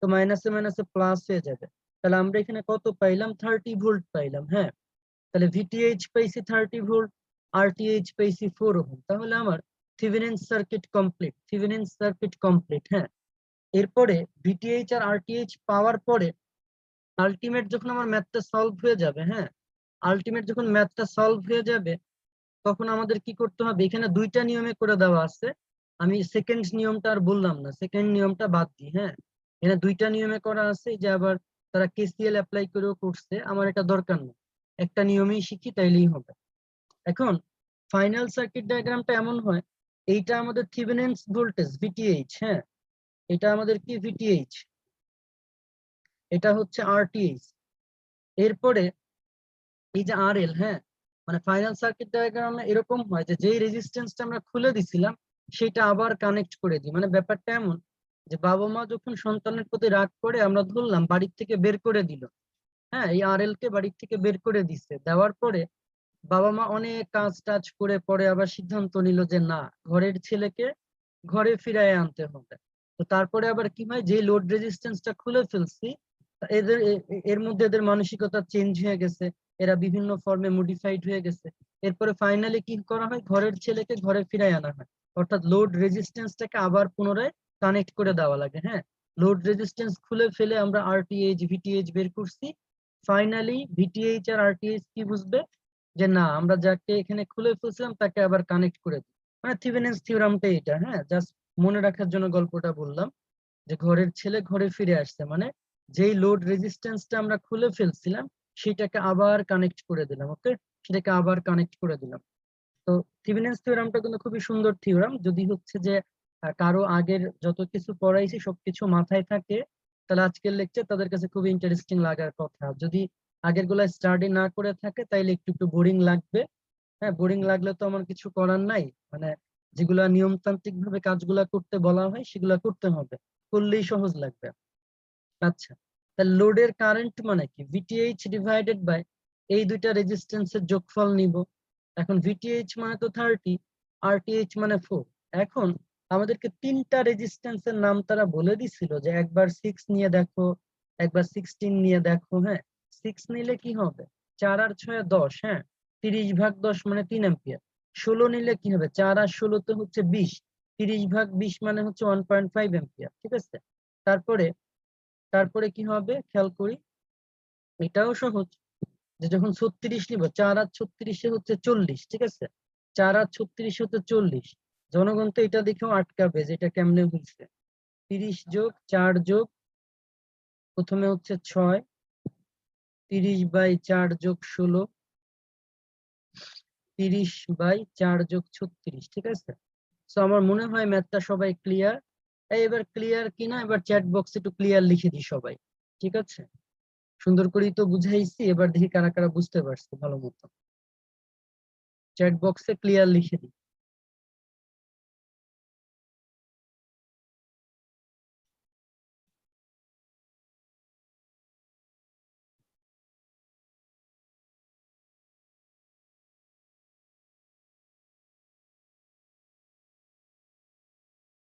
তো মাইনাসে মাইনাসে প্লাস হয়ে যাবে। তাহলে আমরা এখানে কত পাইলাম, 30 ভোল্ট পাইলাম। হ্যাঁ, তাহলে ভিটিএইচ পাইছি 30 ভোল্ট, আরটিএইচ পাইছি 4 ওহম। তাহলে আমার Thevenin circuit complete, Thevenin circuit complete. হ্যাঁ, এরপরে ভিটিএইচ আর আরটিএইচ পাওয়ার পরে আলটিমেট যখন আমার ম্যাথটা সলভ হয়ে যাবে, হ্যাঁ আলটিমেট যখন ম্যাথটা সলভ হয়ে যাবে, তখন আমাদের কি করতে হবে, এখানে দুইটা নিয়মে করে দেওয়া আছে, আমি সেকেন্ড নিয়মটা আর বললাম না, সেকেন্ড নিয়মটা বাদ দিই। হ্যাঁ, এখানে দুইটা নিয়মে করা আছে, যে আবার তারা কেসিএল অ্যাপ্লাই করেও করছে, আমার এটা দরকার নেই, একটা নিয়মেই শিখি তাইলেই হবে। এখন ফাইনাল সার্কিট ডায়াগ্রামটা এমন হয়, এইটা আমাদের থেভেনিন ভোল্টেজ ভিটিএইচ। হ্যাঁ, এটা আমাদের কি ভিটিএইচ, এটা হচ্ছে আরটিএইচ। এরপরে এই যে আরএল, হ্যাঁ মানে ফাইনাল সার্কিট ডায়াগ্রামে এরকম হয় যে যেই রেজিস্ট্যান্সটা আমরা খুলে দিছিলাম সেটা আবার কানেক্ট করে দিই। মানে ব্যাপারটা এমন যে বাবা মা যখন সন্তানের প্রতি রাগ করে, আমরা ধরলাম বাড়ির থেকে বের করে দিল, হ্যাঁ এই আরএল কে বাড়ির থেকে বের করে দিচ্ছে, দেওয়ার পরে বাবা মা অনেক কাজ টাজ করে পরে আবার সিদ্ধান্ত নিল যে না, ঘরের ছেলেকে ঘরে ফিরায় আনতে হবে। তো তারপরে আবার কি হয়, যে লোড রেজিস্ট্যান্সটা খুলে ফেলছি, এদের এর মধ্যে এদের মানসিকতা চেঞ্জ হয়ে গেছে, এরা বিভিন্ন ফর্মে মডিফাইড হয়ে গেছে। এরপরে ফাইনালি কি করা হয়, ঘরের ছেলেকে ঘরে ফিরায় আনা হয়, অর্থাৎ লোড রেজিস্ট্যান্সটাকে আবার পুনরায় কানেক্ট করে দেওয়া লাগে। হ্যাঁ, লোড রেজিস্ট্যান্স খুলে ফেলে আমরা আরটিএইচ ভিটিএইচ বের করছি। ফাইনালি ভিটিএইচ আর আরটিএইচ কি বুঝবে, যে না আমরা যাকে এখানে খুলে ফেলছিলাম তাকে আবার কানেক্ট করে দিই। মানে থেভেনিনস থিওরামটা এটা। হ্যাঁ, জাস্ট মনে রাখার জন্য গল্পটা বললাম, যে ঘরের ছেলে ঘরে ফিরে আসছে, মানে যেই লোড রেজিস্ট্যান্সটা আমরা খুলে ফেলছিলাম সেটাকে আবার কানেক্ট করে দিলাম। ওকে, সেটাকে আবার কানেক্ট করে দিলাম। তো থেভেনিনস থিওরামটা কিন্তু খুবই সুন্দর থিওরাম, যদি হচ্ছে যে কারো আগের যত কিছু পড়াইছি সবকিছু মাথায় থাকে, তাহলে আজকের লেকচার তাদের কাছে খুবই ইন্টারেস্টিং লাগার কথা। যদি আগের গুলা স্টাডি না করে থাকে তাইলে একটু একটু বোরিং লাগবে। হ্যাঁ, বোরিং লাগলে তো আমার কিছু করার নাই, মানে যেগুলা নিয়মতান্ত্রিক ভাবে কাজগুলা করতে বলা হয় সেগুলা করতে হবে, করলেই সহজ লাগবে। আচ্ছা, তাহলে লোডের কারেন্ট মানে কি, ভিটিএইচ ডিভাইডেড বাই এই দুইটা রেজিস্ট্যান্সের যোগফল নিব। এখন ভিটিএইচ মানে তো 30, আরটিএইচ মানে 4। এখন আমাদেরকে তিনটা রেজিস্ট্যান্সের নাম তারা বলে দিছিল, যে একবার 6 নিয়ে দেখো, একবার 16 নিয়ে দেখো। হ্যাঁ, 6 নিলে কি হবে, 4 আর 6 10। হ্যাঁ, 30/10 মানে 3 অ্যাম্পিয়ার। 16 নিলে কি হবে, 4 আর 16 তে হচ্ছে 20, 30/20 মানে হচ্ছে 1.5 অ্যাম্পিয়ার। ঠিক আছে, তারপরে তারপরে কি হবে খেয়াল করি, এটাও সহজ, যে যখন 36 নিব, 4 আর 36 হচ্ছে 40। ঠিক আছে, 4 আর 36 হচ্ছে 40। জনগণ তো এটা দেখেও আটকাবে যে এটা কেমনে হয়েছে। 30 যোগ 4 যোগ প্রথমে হচ্ছে 6, 30/4 যোগ 16, 30/4 যোগ 36। ঠিক আছে, তো আমার মনে হয় ম্যাথটা সবাই ক্লিয়ার। এবার ক্লিয়ার কিনা এবার চ্যাট বক্সে একটু ক্লিয়ার লিখে দিই সবাই। ঠিক আছে, সুন্দর করেই তো বুঝাইছি, এবার দেখি কারা কারা বুঝতে পারছে ভালো মতো। চ্যাট বক্সে ক্লিয়ার লিখে দিই।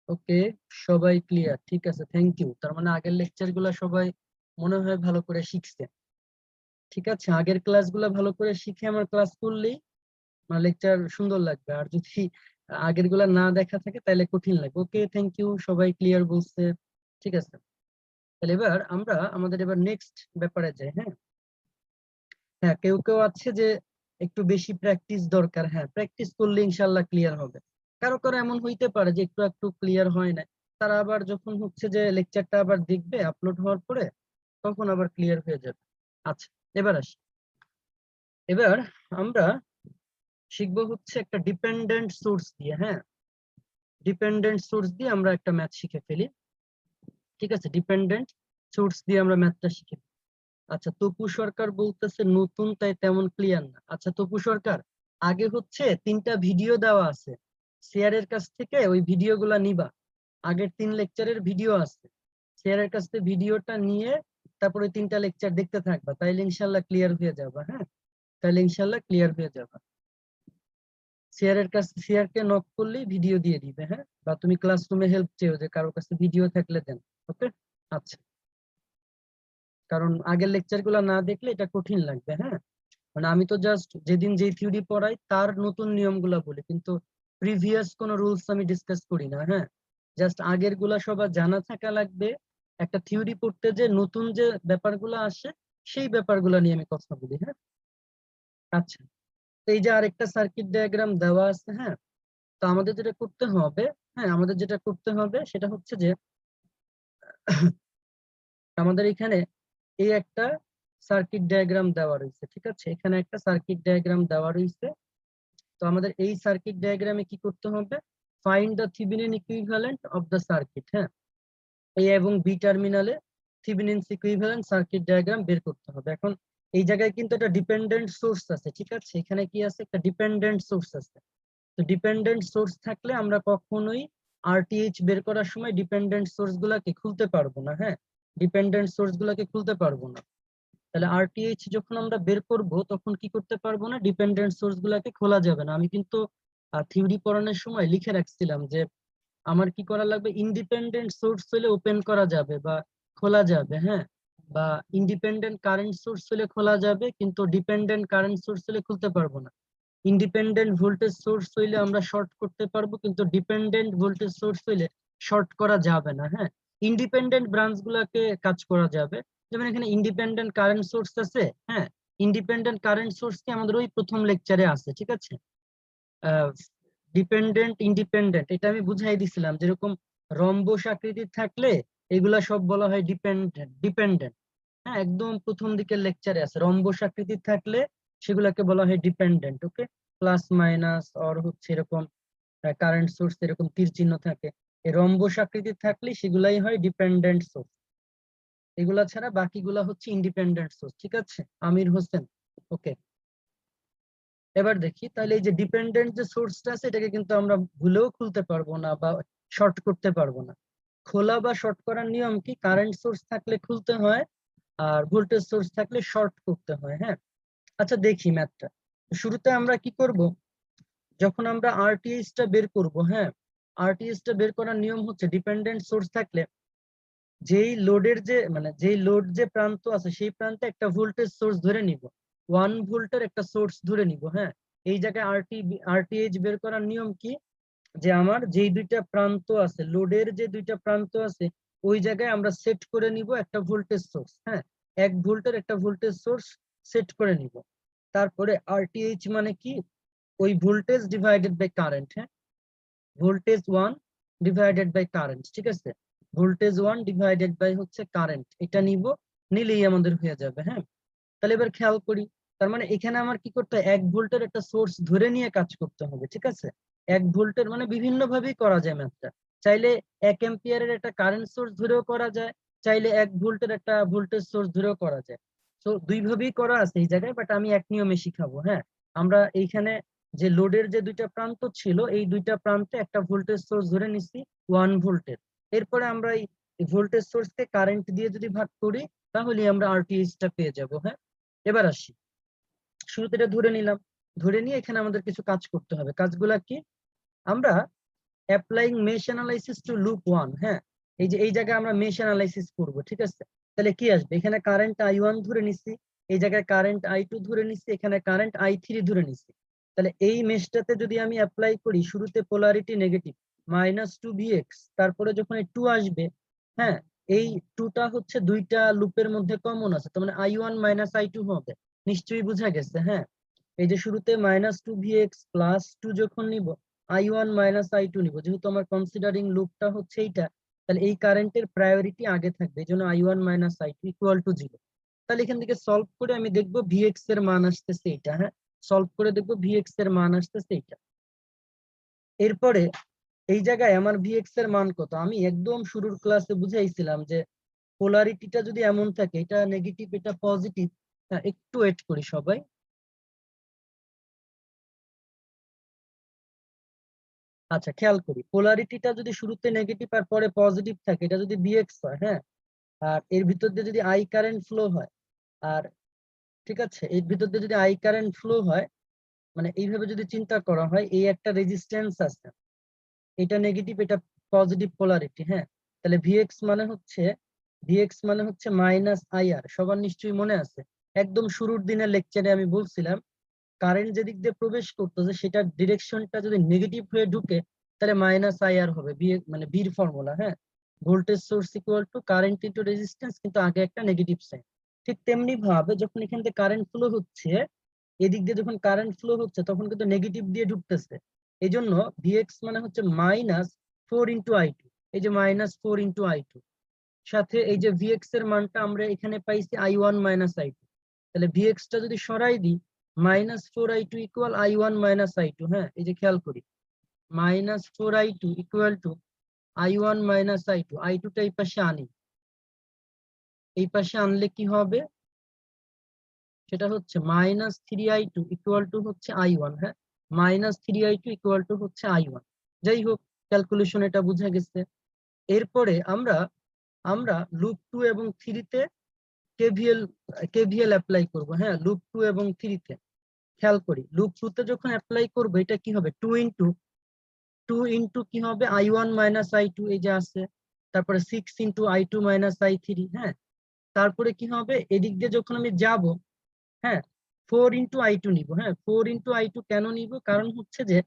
ওকে, সবাই ক্লিয়ার। ঠিক আছে, থ্যাংক ইউ। তার মানে আগের লেকচার গুলা সবাই মনে হয় ভালো করে শিখছে। ঠিক আছে, আগের ক্লাসগুলো ভালো করে শিখে আমার ক্লাস করলেই লেকচার সুন্দর লাগবে, আর যদি আগের গুলা না দেখা থাকে তাহলে কঠিন লাগবে। ওকে, থ্যাংক ইউ, সবাই ক্লিয়ার বলছে। ঠিক আছে, তাহলে এবার আমরা আমাদের এবার নেক্সট ব্যাপারে যাই। হ্যাঁ হ্যাঁ, কেউ কেউ আছে যে একটু বেশি প্র্যাকটিস দরকার। হ্যাঁ, প্র্যাকটিস করলে ইনশাল্লাহ ক্লিয়ার হবে। কারো কারো এমন হইতে পারে যে একটু একটু ক্লিয়ার হয় না, তারা আবার যখন হচ্ছে যে লেকচারটা আবার দেখবে আপলোড হওয়ার পরে, তখন আবার ক্লিয়ার হয়ে যাবে। আচ্ছা, এবার আসি। এবার আমরা শিখবো হচ্ছে একটা ডিপেন্ডেন্ট সোর্স দিয়ে। হ্যাঁ, ডিপেন্ডেন্ট সোর্স দিয়ে আমরা একটা ম্যাথ শিখে ফেলি। ঠিক আছে, ডিপেন্ডেন্ট সোর্স দিয়ে আমরা ম্যাথটা শিখে ফেলি। আচ্ছা, তপু সরকার বলতেছে নতুন তাই তেমন ক্লিয়ার না। আচ্ছা তপু সরকার, আগে হচ্ছে 3টা ভিডিও দেওয়া আছে, শেয়ারের কাছ থেকে ওই ভিডিও গুলা নিবা। আগের 3 লেকচারের ভিডিও আছে, শেয়ারের কাছ থেকে ভিডিওটা নিয়ে তারপরে 3টা লেকচার দেখতে থাকবা, তাইলে ইনশাল্লাহ ক্লিয়ার হয়ে যাবে। হ্যাঁ, তাহলে ইনশাল্লাহ ক্লিয়ার হয়ে যাবে। শেয়ারের কাছে, শেয়ারকে নক করলেই ভিডিও দিয়ে দিবে। হ্যাঁ, বা তুমি ক্লাসরুমে হেল্প চেও যে কারোর কাছে ভিডিও থাকলে দেন। ওকে, আচ্ছা, কারণ আগের লেকচার গুলা না দেখলে এটা কঠিন লাগবে। হ্যাঁ, মানে আমি তো জাস্ট যেদিন যে থিওরি পড়াই তার নতুন নিয়মগুলা বলি, কিন্তু প্রিভিয়াস কোনো রুলস আমি ডিসকাস করি না। হ্যাঁ, জাস্ট আগের গুলা সবার জানা থাকা লাগবে। একটা থিওরি পড়তে যে নতুন যে ব্যাপারগুলো আসে সেই ব্যাপারগুলো নিয়ে আমি কথা বলি। হ্যাঁ, আচ্ছা, তো এই যে আরেকটা সার্কিট ডায়াগ্রাম দেওয়া আছে। হ্যাঁ, তো আমাদের যেটা করতে হবে, হ্যাঁ আমাদের যেটা করতে হবে সেটা হচ্ছে যে আমাদের এখানে এই একটা সার্কিট ডায়াগ্রাম দেওয়া রয়েছে। ঠিক আছে, এখানে একটা সার্কিট ডায়াগ্রাম দেওয়া রয়েছে। তো আমাদের এই সার্কিট ডায়াগ্রামে কি করতে হবে, find the Thevenin equivalent of the circuit. হ্যাঁ, এ এবং বি টার্মিনালে থেভেনিন ইকুইভ্যালেন্ট সার্কিট ডায়াগ্রাম বের করতে হবে। এখন এই জায়গায় কিন্তু একটা ডিপেন্ডেন্ট সোর্স আছে। ঠিক আছে, এখানে কি আছে, একটা ডিপেন্ডেন্ট সোর্স আছে। তো ডিপেন্ডেন্ট সোর্স থাকলে আমরা কখনোই আরটিএইচ বের করার সময় ডিপেন্ডেন্ট সোর্স গুলাকে খুলতে পারবো না। হ্যাঁ, ডিপেন্ডেন্ট সোর্স গুলাকে খুলতে পারবো না। তাহলে আরটিএইচ যখন আমরা বের করব তখন কি করতে পারবো না, ডিপেন্ডেন্ট সোর্স গুলাকে খোলা যাবে না। আমি কিন্তু থিওরি পড়ানোর সময় লিখে রাখছিলাম যে আমার কি করা লাগবে, ইন্ডিপেন্ডেন্ট সোর্স হলে ওপেন করা যাবে বা খোলা যাবে। হ্যাঁ, বা ইন্ডিপেন্ডেন্ট কারেন্ট সোর্স হলে খোলা যাবে, কিন্তু ডিপেন্ডেন্ট কারেন্ট সোর্স হলে খুলতে পারবো না। ইন্ডিপেন্ডেন্ট ভোল্টেজ সোর্স হইলে আমরা শর্ট করতে পারবো, কিন্তু ডিপেন্ডেন্ট ভোল্টেজ সোর্স হইলে শর্ট করা যাবে না। হ্যাঁ, ইন্ডিপেন্ডেন্ট ব্রাঞ্চ গুলাকে কাজ করা যাবে। যেমন এখানে ইন্ডিপেন্ডেন্ট কারেন্ট সোর্স আছে। হ্যাঁ, ইন্ডিপেন্ডেন্ট কারেন্ট সোর্স কি আমাদের ওই প্রথম লেকচারে আছে। ঠিক আছে, ডিপেন্ডেন্ট ইন্ডিপেন্ডেন্ট এটা আমি বুঝাই দিছিলাম, যেরকম রম্বস আকৃতির থাকলে এগুলা সব বলা হয় ডিপেন্ডেন্ট। ডিপেন্ডেন্ট, হ্যাঁ একদম প্রথম দিকের লেকচারে আছে, রম্বস আকৃতির থাকলে সেগুলাকে বলা হয় dependent. Okay, plus minus or হচ্ছে এরকম কারেন্ট সোর্স এরকম তীর চিহ্ন থাকে, এই রম্বস আকৃতির থাকলে সেগুলাই হয় ডিপেন্ডেন্ট সোর্স। এগুলা ছাড়া বাকিগুলা হচ্ছে ইন্ডিপেন্ডেন্ট সোর্স। ঠিক আছে, আমির হোসেন। ওকে, এবার দেখি তাহলে এই যে ডিপেন্ডেন্ট যে সোর্সটা আছে এটাকে কিন্তু আমরা ভুলেও খুলতে পারবো না বা শর্ট করতে পারবো না। খোলা বা শর্ট করার নিয়ম কি, কারেন্ট সোর্স থাকলে খুলতে হয় আর ভোল্টেজ সোর্স থাকলে শর্ট করতে হয়। হ্যাঁ, আচ্ছা দেখি ম্যাথটা। শুরুতে আমরা কি করব, যখন আমরা আরটিএইচ টা বের করব, হ্যাঁ আরটিএইচ টা বের করার নিয়ম হচ্ছে ডিপেন্ডেন্ট সোর্স থাকলে যেই লোডের যেই লোড যে প্রান্ত আছে সেই প্রান্তে একটা ভোল্টেজ সোর্স ধরে নিব, 1 ভোল্টের একটা সোর্স ধরে নিব। হ্যাঁ, এই জায়গায় আরটিএইচ বের করার নিয়ম কি, যে আমার যেই দুইটা প্রান্ত আছে, লোডের যে দুইটা প্রান্ত আছে, ওই জায়গায় আমরা সেট করে নিব একটা ভোল্টেজ সোর্স। হ্যাঁ, 1 ভোল্টের একটা ভোল্টেজ সোর্স সেট করে নিব। তারপরে আরটিএইচ মানে কি, ওই ভোল্টেজ ডিভাইডেড বাই কারেন্ট। হ্যাঁ, ভোল্টেজ 1 ডিভাইডেড বাই কারেন্ট, ঠিক আছে, ভোল্টেজ 1 ডিভাইডেড বাই হচ্ছে কারেন্ট, এটা নিব, নিলেই আমাদের হয়ে যাবে। হ্যাঁ, তাহলে এবার খেয়াল করি, তার মানে এখানে আমার কি করতে হয়, 1 ভোল্টের একটা সোর্স ধরে নিয়ে কাজ করতে হবে। ঠিক আছে, 1 ভোল্টের মানে বিভিন্ন ভাবেই করা যায় ম্যাথটা। চাইলে 1 অ্যাম্পিয়ারের একটা কারেন্ট সোর্স ধরেও করা যায়, চাইলে 1 ভোল্টের একটা ভোল্টেজ সোর্স ধরেও করা যায়। তো দুই ভাবেই করা আছে এই জায়গায়, বাট আমি এক নিয়মে শিখাবো। হ্যাঁ, আমরা এইখানে যে লোডের যে দুইটা প্রান্ত ছিল, এই দুইটা প্রান্তে একটা ভোল্টেজ সোর্স ধরে নিচ্ছি 1 ভোল্টের। এরপরে আমরা এই ভোল্টেজ সোর্সকে কারেন্ট দিয়ে যদি ভাগ করি, তাহলে আমরা আরটিএইচ টা পেয়ে যাব। হ্যাঁ, এবার আসি, শুরুতে এটা ধরে নিলাম, ধরে নিয়ে এখানে আমাদের কিছু কাজ করতে হবে। কাজগুলা কি, আমরা applying mesh analysis to loop 1। হ্যাঁ, এই যে এই জায়গায় আমরা মেশ অ্যানালাইসিস করব। ঠিক আছে, তাহলে কি আসবে, এখানে কারেন্ট I1 ধরে নিচ্ছি, এই জায়গায় কারেন্ট I2 ধরে নিচ্ছি, এখানে কারেন্ট I3 ধরে নিচ্ছি। তাহলে এই মেশটাতে যদি আমি অ্যাপ্লাই করি, শুরুতে পোলারিটি নেগেটিভ -2Vx, তারপরে যখন এই 2 আসবে, হ্যাঁ, এই 2টা হচ্ছে দুইটা লুপের মধ্যে কমন আছে, তার মানে I1 I2 হবে। নিশ্চয়ই বোঝা গেছে। হ্যাঁ, এই যে শুরুতে -2Vx +2 যখন নিব, I1 I2 নিব, যেহেতু আমার কনসিডারিং লুপটা হচ্ছে এইটা, তাহলে এই কারেন্টের প্রায়োরিটি আগে থাকবে, এই জন্য I1 I2 = 0। তাহলে এখান থেকে সলভ করে আমি দেখবো Vx এর মান আসতেছে এইটা। হ্যাঁ, সলভ করে দেখবো Vx এর মান আসতেছে এইটা। এরপরে এই জায়গায় আমার Vx এর মান কত, আমি একদম শুরুর ক্লাসে বুঝাইছিলাম যে পোলারিটিটা যদি এমন থাকে, এটা নেগেটিভ এটা পজিটিভ। একটু ওয়েট করি সবাই। আচ্ছা, খেয়াল করি, পোলারিটিটা যদি শুরুতে নেগেটিভ আর পরে পজিটিভ থাকে, এটা যদি Vx হয়, হ্যাঁ, আর এর ভিতর দিয়ে যদি I কারেন্ট ফ্লো হয়, আর ঠিক আছে, এর ভিতর দিয়ে যদি I কারেন্ট ফ্লো হয়, মানে এইভাবে যদি চিন্তা করা হয়, এই একটা রেজিস্ট্যান্স আছে, এটা নেগেটিভ এটা পজিটিভ পোলারিটি। হ্যাঁ, তাহলে ভিএক্স মানে হচ্ছে -IR। সবার নিশ্চয়ই মনে আছে, একদম শুরুর দিনের লেকচারে আমি বলছিলাম, কারেন্ট যেদিক দিয়ে প্রবেশ করতেছে সেটার ডিরেকশনটা যদি নেগেটিভ হয়ে ঢুকে, তাহলে -IR হবে, বি মানে বির ফর্মুলা। হ্যাঁ, voltage source equal to current into resistance, কিন্তু আগে একটা নেগেটিভ সাইন। ঠিক তেমনি ভাবে যখন এখান থেকে কারেন্ট ফ্লো হচ্ছে, এদিক দিয়ে যখন কারেন্ট ফ্লো হচ্ছে, তখন কিন্তু নেগেটিভ দিয়ে ঢুকতেছে। এই জন্য ভিএক্স মানে হচ্ছে -4 × I2, এই যে -4 × I2, সাথে এই যে ভিএক্স এর মানটা আমরা এখানে পাইছি I1 I2। তাহলে ভিএক্স টা যদি সরাই দিই, -4I2 = I1 I2। হ্যাঁ, এই যে খেয়াল করি, -4I2 = I1 I2। I2 টা এই পাশে আনি, এই পাশে আনলে কি হবে, সেটা হচ্ছে -3I2 = হচ্ছে I1। হ্যাঁ, -3I2 = হচ্ছে I1। যাই হোক, ক্যালকুলেশন এটা বোঝা গেছে। এরপরে আমরা আমরা লুপ 2 এবং 3 তে কেভিএল অ্যাপ্লাই করব। হ্যাঁ, লুপ 2 এবং 3 তে খেয়াল করি, লুপ 2 তে যখন অ্যাপ্লাই করব, এটা কি হবে, 2 ইনটু কি হবে, I1 I2, এই যে আছে, তারপরে 6 × I2 I3। হ্যাঁ, তারপরে কি হবে, এদিক দিয়ে যখন আমি যাব, হ্যাঁ, 4 × I2 নিব। হ্যাঁ, 4 × I2 কেন নিব, কারণ হচ্ছে যে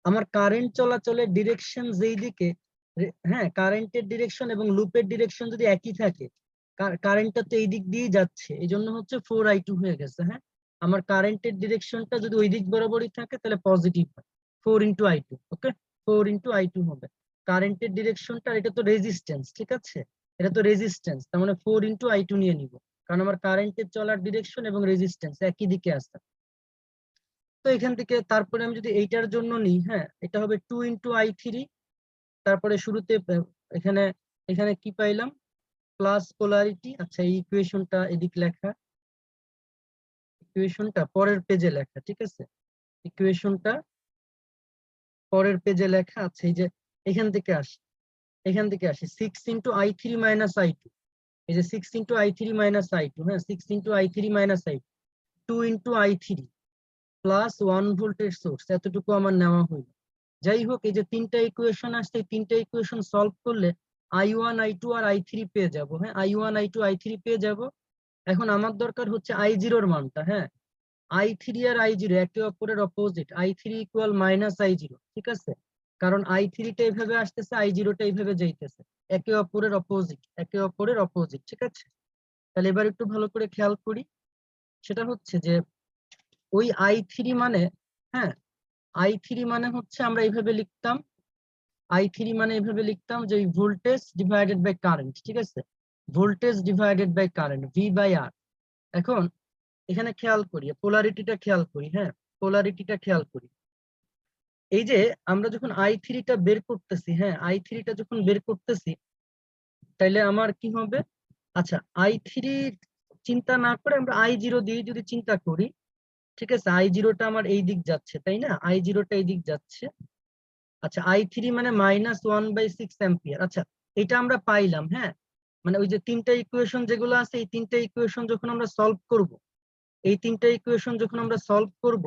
আমার কারেন্ট চলাচলের ডিরেকশন যেই দিকে, হ্যাঁ, কারেন্টের ডিরেকশন এবং লুপের ডিরেকশন যদি একই থাকে, কারেন্টটা তো এই দিক দিয়েই যাচ্ছে, এই জন্য হচ্ছে 4I2 হয়ে গেছে। হ্যাঁ, আমার কারেন্টের ডিরেকশনটা যদি ওই দিক বরাবরই থাকে, তাহলে পজিটিভ হয়, 4 × I2। ওকে, 4 × I2 হবে কারেন্টের ডিরেকশনটা। এটা তো রেজিস্ট্যান্স, ঠিক আছে, এটা তো রেজিস্ট্যান্স, তার মানে 4 × I2 নিয়ে নিব, কারণ আমার কারেন্টের চলার ডিরেকশন এবং রেজিস্ট্যান্স একই দিকে আছে। তো এখান থেকে তারপরে আমি যদি এইটার জন্য নিই, হ্যাঁ, এটা হবে 2 × I3। তারপরে শুরুতে এখানে এখানে কি পাইলাম, প্লাস পোলারিটি। আচ্ছা, এই ইকুয়েশনটা এদিক লেখা, ইকুয়েশনটা পরের পেজে লেখা, ঠিক আছে, ইকুয়েশনটা পরের পেজে লেখা আছে। এই যে এখান থেকে আসি, 6 × I3 - I2, এই যে 6 × I3 - I2। হ্যাঁ, 6 × I3 - I2, 2 × I3 প্লাস 1 ভোল্টের সোর্স, এতটুকু আমার নেওয়া হইল। যাই হোক, এই যে তিনটা ইকুয়েশন আসছে, এই তিনটা ইকুয়েশন সলভ করলে I1 I2 আর I3 পেয়ে যাব। হ্যাঁ, I1 I2 I3 পেয়ে যাব। এখন আমার দরকার হচ্ছে I0 এর মানটা। হ্যাঁ, I3 আর I0 একে অপরের opposite, I3 equal minus I0, ঠিক আছে? কারণ I3 টা এইভাবে আসতেছে, I0 টা এইভাবে যাইতেছে, একে অপরের অপোজিট, একে অপরের অপোজিট, ঠিক আছে? তাহলে এবার একটু ভালো করে খেয়াল করি। সেটা হচ্ছে যে ওই I3 মানে, হ্যাঁ, I3 মানে হচ্ছে আমরা এইভাবে লিখতাম, I3 মানে এইভাবে লিখতাম যে ভোল্টেজ ডিভাইডেড বাই কারেন্ট, ঠিক আছে? Voltage divided by current, V by R। এখন এখানে খেয়াল করি, পোলারিটিটা খেয়াল করি। হ্যাঁ, পোলারিটিটা খেয়াল করি। এই যে আমরা যখন I3 টা বের করতেছি, হ্যাঁ, I3 টা যখন বের করতেছি, তাইলে আমার কি হবে? আচ্ছা, I3 চিন্তা না করে আমরা I0 দিয়ে যদি চিন্তা করি, ঠিক আছে? I0 টা আমার এই দিক যাচ্ছে, তাই না? I0 টা এই দিক যাচ্ছে। আচ্ছা, I3 মানে -1/6 অ্যাম্পিয়ার। আচ্ছা, এটা আমরা পাইলাম। হ্যাঁ, মানে ওই যে তিনটা ইকুয়েশন যেগুলো আছে, এই তিনটা ইকুয়েশন যখন আমরা সলভ করব, এই তিনটা ইকুয়েশন যখন আমরা সলভ করব,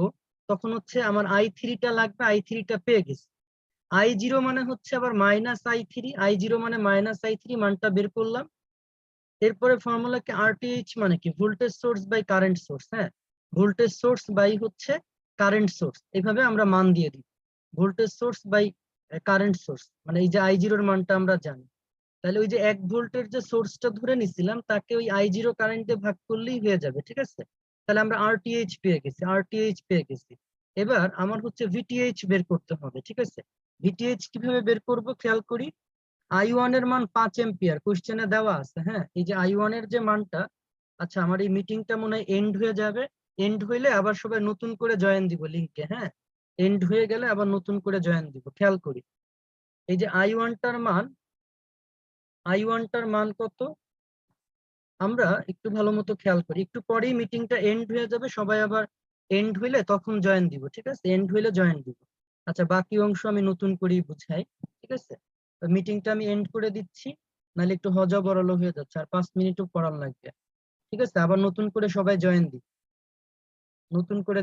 তখন হচ্ছে আমার I3 টা লাগবে, I3 টা পেয়ে গেছি। I0 মানে হচ্ছে আবার -I3, I0 মানে -I3 মানটা বের করলাম। এরপরে ফর্মুলা কি, RTH মানে কি, voltage source by current source. হ্যাঁ, ভোল্টেজ সোর্স বাই হচ্ছে কারেন্ট সোর্স, এইভাবে আমরা মান দিয়ে দিই। Voltage source by current source, মানে এই যে I0 এর মানটা আমরা জানি। তাহলে ওই যে 1 ভোল্টের যে সোর্সটা ধরে নিছিলাম, তাকে ওই I0 কারেন্ট দিয়ে ভাগ করলেই হয়ে যাবে, ঠিক আছে? তাহলে আমরা RTH পেয়ে গেছি, RTH পেয়ে গেছি। এবার আমার হচ্ছে VTH বের করতে হবে, ঠিক আছে? VTH কিভাবে বের করব খেয়াল করি। I1 এর মান 5 এম্পিয়ার কোশ্চেনে দেওয়া আছে। হ্যাঁ, এই যে I1 এর যে মানটা, আচ্ছা আমার এই মিটিংটা মনে হয় এন্ড হয়ে যাবে। এন্ড হইলে আবার সবাই নতুন করে জয়েন দিব লিংকে। হ্যাঁ, এন্ড হয়ে গেলে আবার নতুন করে জয়েন দিব। খেয়াল করি, এই যে I1 টার মান, I1 টার মান কত, আমরা একটু ভালো মতো খেয়াল করি। একটু পরেই মিটিংটা এন্ড হয়ে যাবে, সবাই আবার এন্ড হইলে তখন জয়েন দিব, ঠিক আছে? এন্ড হইলে জয়েন দিব। আচ্ছা, বাকি অংশ আমি নতুন করেই বুঝাই, ঠিক আছে? মিটিংটা আমি এন্ড করে দিচ্ছি, নাহলে একটু হজবরল হয়ে যাচ্ছে, আর 5 মিনিটও পড়ার লাগবে। ঠিক আছে, আবার নতুন করে সবাই জয়েন দিই, নতুন করে